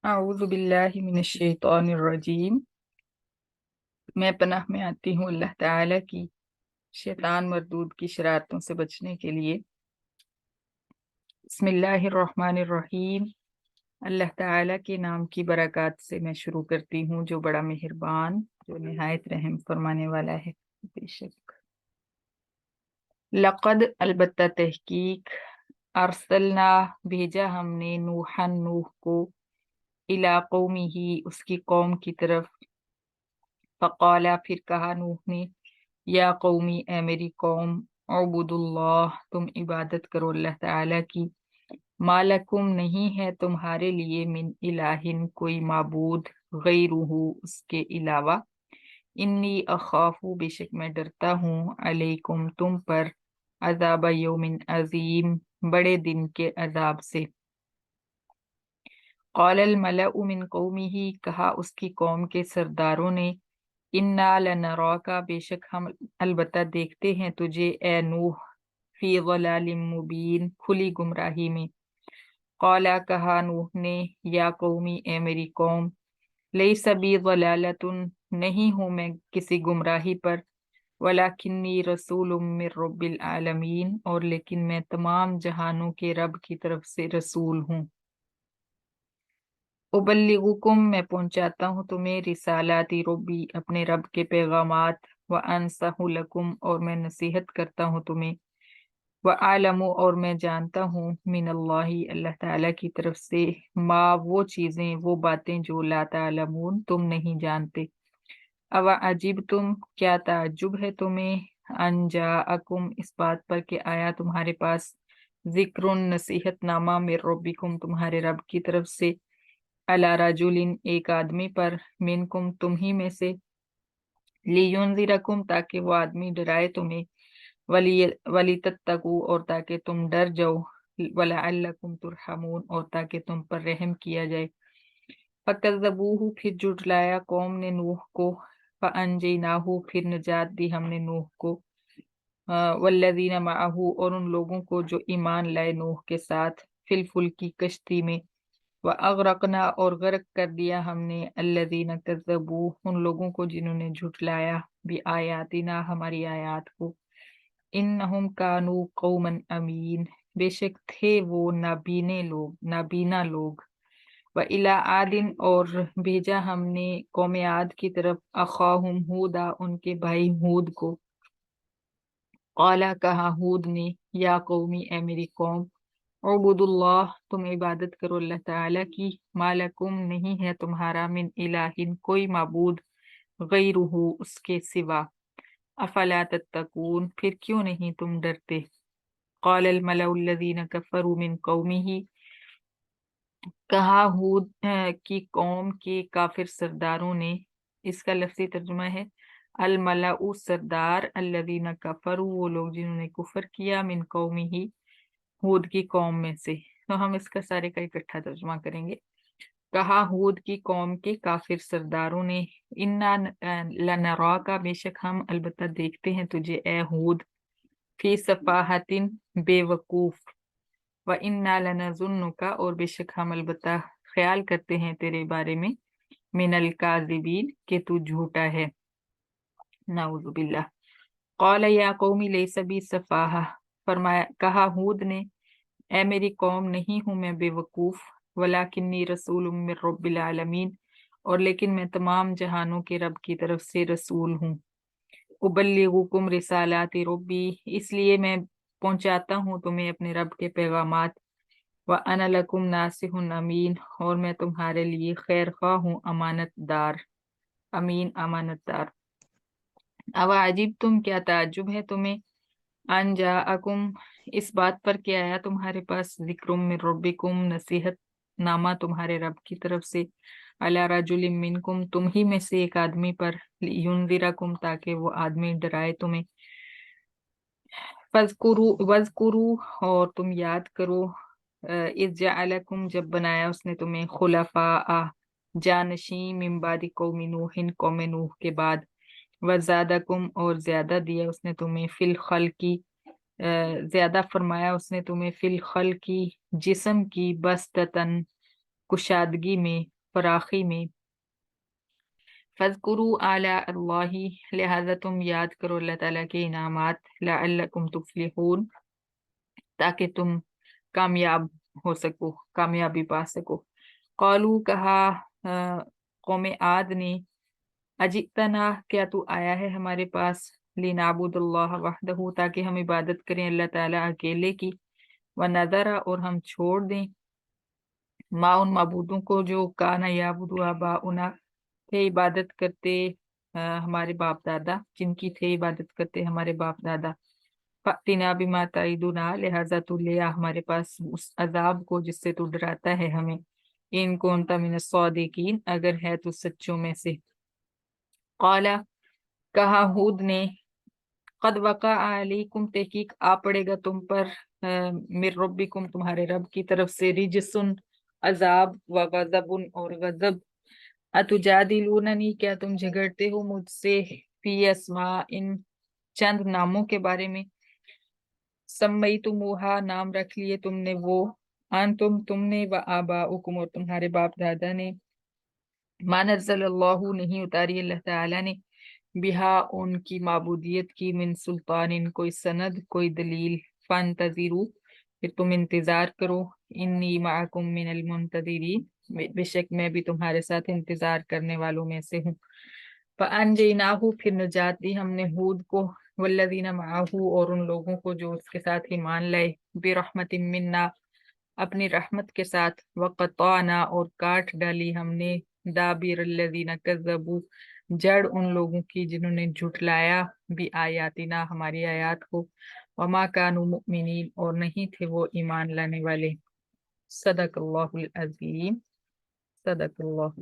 अऊज़ु बिल्लाहि मिनश शैतानिर रजीम। मैं पनाह में आती हूँ अल्लाह ताला की शैतान मरदूद की शरारतों से बचने के लिए। बिस्मिल्लाहिर रहमानिर रहीम। अल्लाह ताला के नाम की बरकत से मैं शुरू करती हूँ जो बड़ा मेहरबान, जो निहायत रहम फरमाने वाला है। बेशक लक़द अलबत्ता तहकीक अरसलना भेजा हमने नूहन नूह को इला कौमिही उसकी कौम की तरफ। फ़क़ाला फिर कहा नूह ने, या कौमी ए मेरी कौम, अबुदुल्लाह तुम इबादत करो अल्लाह ताला की। मालकुम नहीं है तुम्हारे लिए मिन इलाहिन कोई माबूद, गैरुहु उसके अलावा। इन्नी अखाफु बेशक मैं डरता हूँ, अलैकुम तुम पर, अज़ाब यौमिन अजीम बड़े दिन के अजाब से। क़ालल मलअु मिन कौमिही कहा उसकी कौम के सरदारों ने, इन्ना लनराका बेशक हम अलबत्ता देखते हैं तुझे ए नूह, फी ज़लालिम मुबीन खुली गुमराही में। क़ाला कहा नूह ने, या कौमी ए मेरी कौम, लैसा बी ज़लालतुन नहीं हूँ मैं किसी गुमराही पर, वलाकिन्नी रसूलुम मिर रब्बिल आलमीन और लेकिन मैं तमाम जहानों के रब की तरफ से रसूल हूँ। उबल्लिगुकुम मैं पहुंचाता हूँ तुम्हें, रिसालाती रब्बी अपने रब के पैगामात, व अनसहु लकुम और मैं नसीहत करता हूँ तुम्हें, व आलमु और मैं जानता हूँ, मिनल्लाहि अल्लाह ताला की तरफ से, माँ वो चीजें वो बातें जो ला तालमून तुम नहीं जानते। अवा अजीब तुम क्या ताज्जुब है तुम्हें, अनजाअकुम इस बात पर कि आया तुम्हारे पास, जिक्रुन नसीहत नामा मिर रब्बिकुम तुम्हारे रब की तरफ से, अला रजुलिन एक आदमी पर, मिनकुम तुम ही में से, लियुनज़िरकुम ताकि वो आदमी डराए तुम्हें, वली वली तत्तकू और ताकि तुम डर जाओ, वलअल्लकुम तुरहमून और ताकि तुम पर रहम किया जाए। फकज़्ज़बूहु फिर जुटलाया कौम ने नूह को, फअंजयनाहु फिर निजात दी हमने नूह को, वल्लज़ीना मअहू और उन लोगों को जो ईमान लाए नूह के साथ, फिल फुल्की कश्ती में, व अगरकना और गर्क कर दिया हमने, अल्लज़ीना कज़्ज़बू उन लोगों को जिन्होंने झुठलाया, भी आयातिना हमारी आयात को। इन्नहुम कानू कौमन अमीन बेशक थे वो नाबीना लोग। व इला आदिन और भेजा हमने कौम आद की तरफ, अखाहुम हूदा उनके भाई हूद को। क़ाला कहा हूद ने, या कौमी ए मेरी कौम, उबुदुल्लाह तुम इबादत करो अल्लाह ताला की, मालकुम नहीं है तुम्हारा मिन इलाहिन कोई माबूद, गैरुहु उसके सिवा। अफला तत्तकून फिर क्यों नहीं तुम डरते। क़ालल मलउल्लज़ीना कफ़रू मिन कौमिही कहा हूद की कौम के काफिर सरदारों ने। इसका लफ्ज़ी तर्जुमा है अल मलाउ सरदार, अल्लज़ीना कफ़रू वो लोग जिन्होंने कुफर किया, मिन कौमिही हूद की कौम में से। तो हम इसका सारे का इकट्ठा तर्जुमा करेंगे। कहा हूद की कौम के काफिर सरदारों ने, इन्ना लनराका बेशक हम अलबत्ता देखते हैं तुझे ए हूद, फी सफाहतिन बेवकूफ, व इन्ना लनज़ुन्नुका और बेशक हम अलबत्ता ख्याल करते हैं तेरे बारे में, मिनल काज़िबीन के तू झूठा है। नाउज़ु बिल्लाह। क़ाल या कौमी लैसा बी सफ़ाहा फरमाया कहा हूद ने, ए मेरी कौम नहीं हूँ मैं बेवकूफ़, वलाकिन्नी रसूलुम मिर रब्बिल आलमीन और लेकिन मैं तमाम जहानों के रब की तरफ से रसूल हूँ। उबल्लिगुकुम रिसालाति रब्बी इसलिए मैं पहुंचाता हूँ तुम्हें अपने रब के पैगामात, व अना लकुम नासिहुन अमीन और मैं तुम्हारे लिए खैर खा हूँ अमानतदार, अमीन अमानतदार। अब अजीब तुम क्या ताज्जुब है तुम्हें, अनजाअकुम इस बात पर कि आया तुम्हारे पास, जिक्रुम मिन रब्बिकुम नसीहत नामा तुम्हारे रब की तरफ से, अला रजुलिम मिनकुम तुम ही में से एक आदमी पर, लियुनज़िरकुम ताकि वो आदमी डराए तुम्हें। वज़कुरू और तुम याद करो, इज़ जअलकुम जब बनाया उसने तुम्हें, खुलफा जानशी मिन बादि कौमि नूहिन कौम नूह के बाद, वज़ादकुम और ज्यादा दिया उसने तुम्हें, फिल खल्की ज्यादा फरमाया उसने तुम्हें, फिल खल्की जिस्म की, बस्ततन کشادگی میں، فراخی میں۔ فَاذْكُرُوا آلاء اللَّهِ، لہذا تم یاد کرو اللہ تعالیٰ کے انعامات، لعلکم تفلحون، تاکہ تم کامیاب ہو سکو، کامیابی پا سکو۔ قالو، کہا قوم عاد نے، اجئتنا، کیا تو آیا ہے ہمارے پاس، لنعبد اللہ وحدہ، تاکہ ہم عبادت کریں اللہ تعالیٰ اکیلے کی، ونذر، اور ہم چھوڑ دیں، ما ان معبودوں کو جو کانا یعبد آباؤنا، تھے عبادت کرتے ہمارے باپ دادا، جن کی تھے عبادت کرتے ہمارے باپ دادا۔ فَأْتِنَا بِمَا تَعِدُنَا، لہٰذا تو لے آ ہمارے پاس اس عذاب کو جس سے تو ڈراتا ہے ہمیں، ان كُنتَ مِنَ الصَّادِقِينَ، اگر ہے تو سچوں میں سے۔ قال، کہا ہود نے، قد وقع علیکم، تحقیق آ پڑے گا تم پر، من ربکم، تمہارے رب کی طرف سے، رجسن، عذاب، وغضب، اور غضب۔ اتجادلوننی، کیا تم جھگڑتے ہو مجھ سے، فی اسماء، ان چند ناموں کے بارے میں، سمیتموہا، نام رکھ لیے تم نے وہ، تم نے، و آباؤکم، اور تمہارے باپ دادا نے، ما نزل اللہ، نہیں اتاری اللہ تعالیٰ نے، بہا، ان کی معبودیت کی، من سلطان، کوئی سند، کوئی دلیل، فانتظروا، پھر تم انتظار کرو، انی معکم من المنتظرین، بے شک میں بھی تمہارے ساتھ انتظار کرنے والوں میں سے ہوں۔ فَأَنْجَيْنَاهُ، پھر نجات دی ہم نے ہود کو، والذین معہ، اور ان لوگوں کو جو اس کے ساتھ ایمان لائے، برحمت منا، اپنی رحمت کے ساتھ، وقطعنا، اور کاٹ ڈالی ہم نے، دابر الذین کذبوا، جڑ ان لوگوں کی جنہوں نے جھٹلایا، بھی آیاتنا، ہماری آیات کو، وما کانوا مؤمنین، اور نہیں تھے وہ ایمان لانے والے۔ صدق اللہ العظیم، صدق اللہ۔